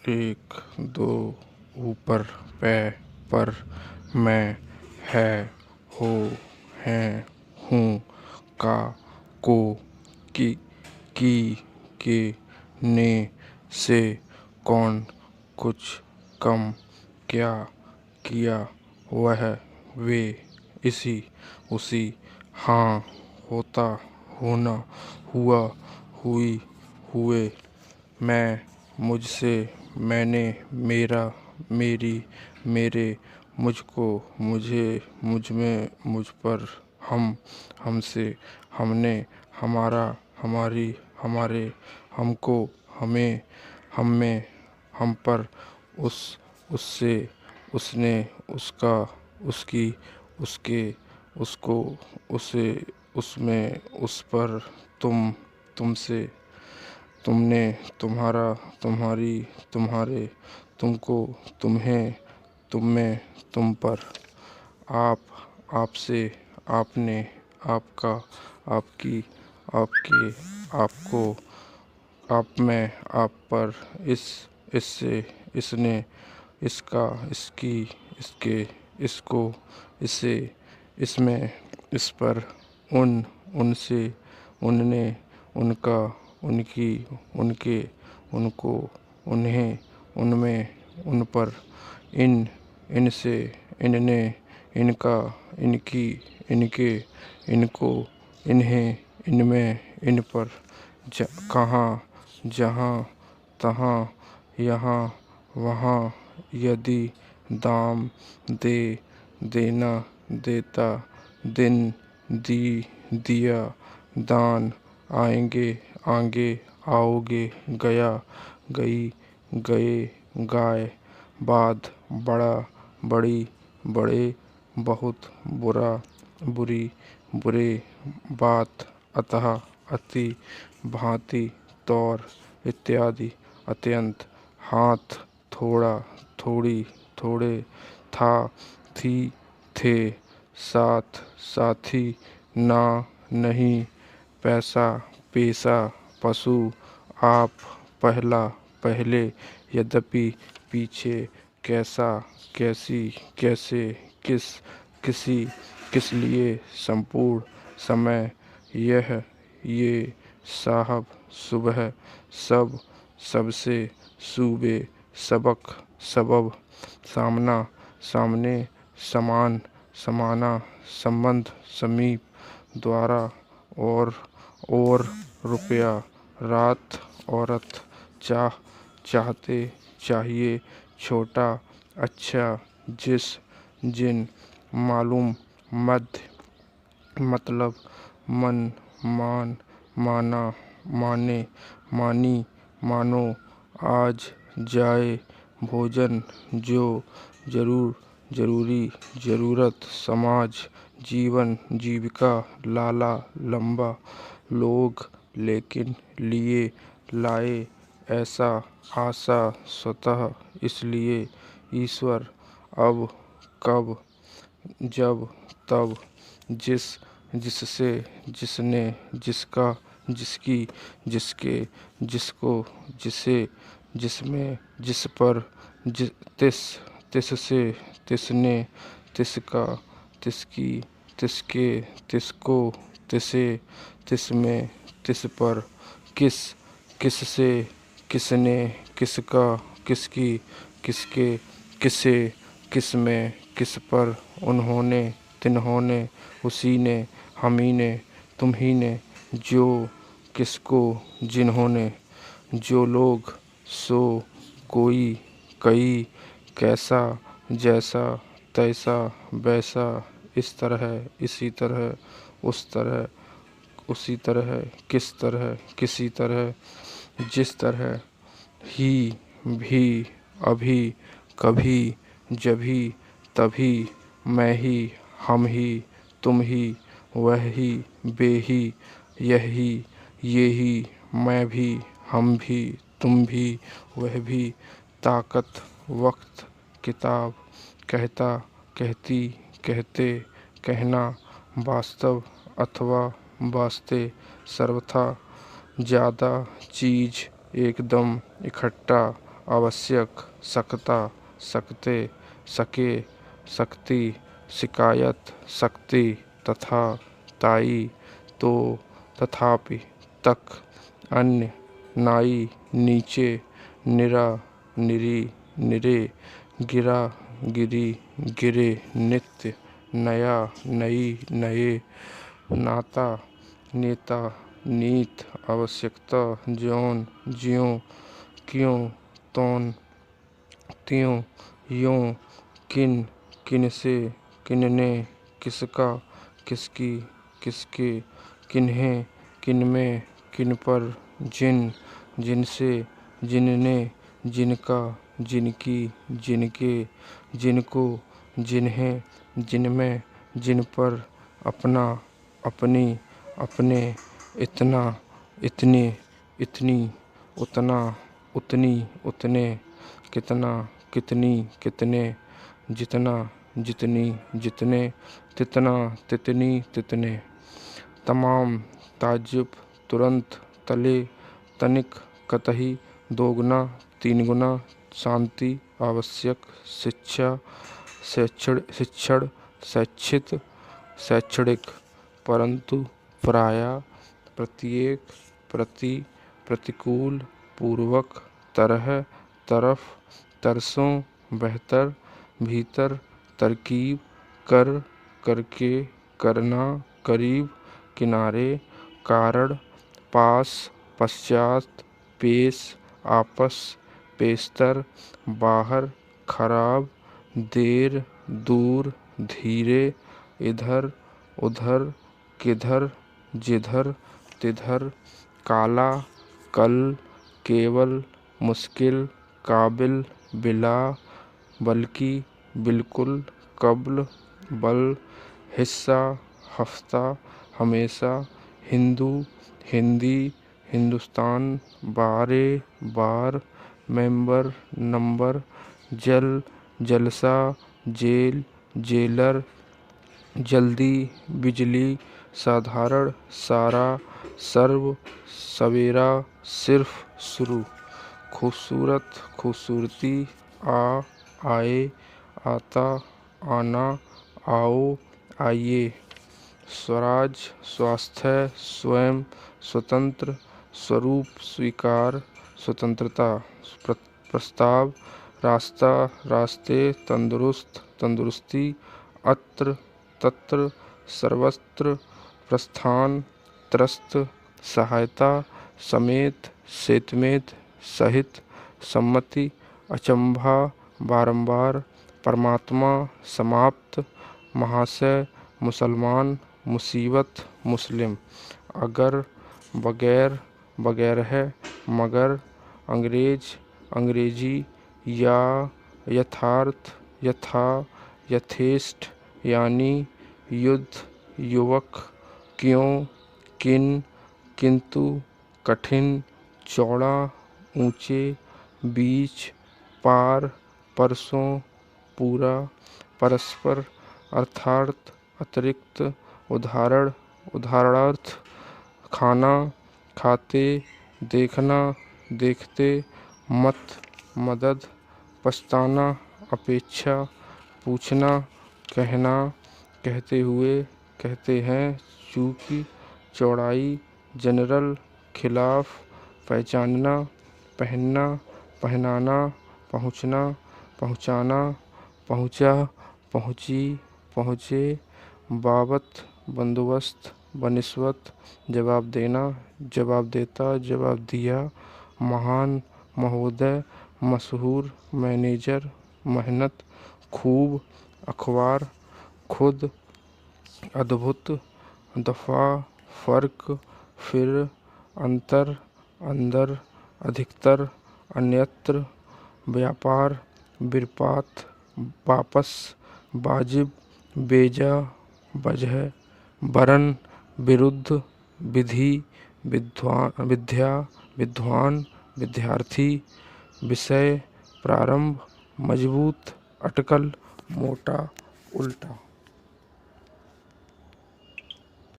एक दो ऊपर पै पर मैं है हो हैं हूँ का को की ने से कौन कुछ कम क्या किया वह वे इसी उसी हाँ होता होना हुआ हुई हुए मैं मुझसे मैंने मेरा मेरी मेरे मुझको मुझे मुझमें मुझ पर हम हमसे हमने हमारा हमारी हमारे हमको हमें हममें हम पर उस उससे उसने उसका उसकी उसके उसको उसे उसमें उस पर तुम तुमसे तुमने तुम्हारा तुम्हारी तुम्हारे तुमको तुम्हें तुममें तुम पर आप आपसे आपने आपका आपकी आपके आपको आप में आप पर इससे इसने इसका इसकी इसके इसको इसे इसमें इस पर उन उनसे उनने उनका उनकी उनके उनको उन्हें उनमें उन पर इन इनसे इनने इनका इनकी इनके इनको इन्हें इनमें इन पर कहाँ जहाँ तहाँ यहाँ वहाँ यदि दाम दे देना देता दिन दी दिया दान आएंगे आगे आओगे गया गई गए गाय बाद बड़ा बड़ी बड़े बहुत बुरा बुरी बुरे बात अतः अति भांति तौर इत्यादि अत्यंत हाथ थोड़ा थोड़ी थोड़े था थी थे साथ साथी ना नहीं पैसा पैसा पशु आप पहला पहले यद्यपि पीछे कैसा कैसी कैसे किस किसी किस लिए संपूर्ण समय यह ये साहब सुबह सब सबसे सूबे सबक सबब सामना सामने समान समाना संबंध समीप द्वारा और रुपया रात औरत चाह चाहते चाहिए छोटा अच्छा जिस जिन मालूम मध्य मतलब मन मान माना माने मानी मानो आज जाए भोजन जो जरूर जरूरी जरूरत समाज जीवन जीविका लाला लंबा लोग लेकिन लिए लाए ऐसा आशा स्वतः इसलिए ईश्वर अब कब जब तब जिस जिससे जिसने जिसका जिसकी जिसके जिसको जिसे जिसमें जिस पर तिससे तिसने तिसका तिसकी तिसके तिसको तिसे तिसमें तिस पर किस किससे किसने किसका किसकी किसके किसे किसमें किस पर उन्होंने तिन्होंने उसी ने हमही ने तुम्ही ने जो किसको जिन्होंने जो लोग सो कोई कई कैसा जैसा तैसा वैसा इस तरह इसी तरह उस तरह उसी तरह किस तरह किसी तरह जिस तरह ही भी अभी कभी जभी तभी मैं ही हम ही तुम ही वह ही वे ही यही ये ही मैं भी हम भी तुम भी वह भी ताकत वक्त किताब कहता कहती कहते कहना वास्तव अथवा वास्ते सर्वथा ज़्यादा चीज़ एकदम इकट्ठा आवश्यक, सकता, सकते, सके, सकती, शिकायत, सकती, तथा, ताई, तो, तथापि, तक, अन्य, नाई, नीचे, निरा, निरी, निरे, गिरा, गिरी, गिरे, नित्य, नया, नई, नए, नाता, नेता, नीत, आवश्यकता, जौन, ज्यों, क्यों, तौन, त्यों, यों, किन, किनसे, किनने, किसका, किसकी, किसके, किन्हें, किनमें, किन पर, जिन, जिनसे, जिनने, जिनका, जिनकी, जिनके, जिनको, जिन्हें, जिनमें, जिन पर, अपना, अपनी, अपने, इतना, इतने, इतनी, उतना, उतनी, उतने, कितना, कितनी, कितने, जितना, जितनी, जितने, तितना, तितनी, तितने, तमाम, ताज्जुब, तुरंत, तले, तनिक, कतही, दोगुना, तीन गुना, शांति, आवश्यक, शिक्षा, शिक्षण, शैक्षिक, शैक्षणिक, परंतु, प्रायः, प्रत्येक, प्रति, प्रतिकूल, पूर्वक, तरह, तरफ, तरसों, बेहतर, भीतर, तरकीब, कर, करके, करना, करीब, किनारे, कारण, पास, पश्चात, पेश, आपस, पेशतर, बाहर, खराब, देर, दूर, धीरे, इधर, उधर, किधर, जिधर, तिधर, काला, कल, केवल, मुश्किल, काबिल, बिला, बल्कि, बिल्कुल, कब्ल, बल, हिस्सा, हफ्ता, हमेशा, हिंदू, हिंदी, हिंदुस्तान, बारे, बार, मेंबर, नंबर, जल, जलसा, जेल, जेलर, जल्दी, बिजली, साधारण, सारा, सर्व, सवेरा, सिर्फ, शुरू, खूबसूरत, खूबसूरती, आ, आए, आता, आना, आओ, आइए, स्वराज, स्वास्थ्य, स्वयं, स्वतंत्र, स्वरूप, स्वीकार, स्वतंत्रता, प्रस्ताव, रास्ता, रास्ते, तंदुरुस्त, तंदुरुस्ती, अत्र, तत्र, सर्वत्र, प्रस्थान, त्रस्त, सहायता, समेत, सेतमेत, सहित, सम्मति, अचंभा, बारंबार, परमात्मा, समाप्त, महाशय, मुसलमान, मुसीबत, मुस्लिम, अगर, बगैर, बगैरह, मगर, अंग्रेज, अंग्रेजी, या, यथार्थ, यथा, यथेष्ट, यानी, युद्ध, युवक, क्यों, किन, किंतु, कठिन, चौड़ा, ऊंचे, बीच, पार, परसों, पूरा, परस्पर, अर्थात, अतिरिक्त, उदाहरण, उदाहरणार्थ, खाना, खाते, देखना, देखते, मत, मदद, पछताना, अपेक्षा, पूछना, कहना, कहते हुए, कहते हैं, चूंकि, चौड़ाई, जनरल, खिलाफ, पहचानना, पहनना, पहनाना, पहुँचना, पहुँचाना, पहुँचा, पहुँची, पहुँचे, बाबत, बंदोबस्त, बनिस्बत, जवाब देना, जवाब देता, जवाब दिया, महान, महोदय, मशहूर, मैनेजर, मेहनत, खूब, अखबार, खुद, अद्भुत, दफा, फर्क, फिर, अंतर, अंदर, अधिकतर, अन्यत्र, व्यापार, बिरपात, वापस, वाजिब, बेजा, वजह, वरन, विरुद्ध, विधि, विद्या, विद्वान, विद्यार्थी, विषय, प्रारंभ, मजबूत, अटकल, मोटा, उल्टा।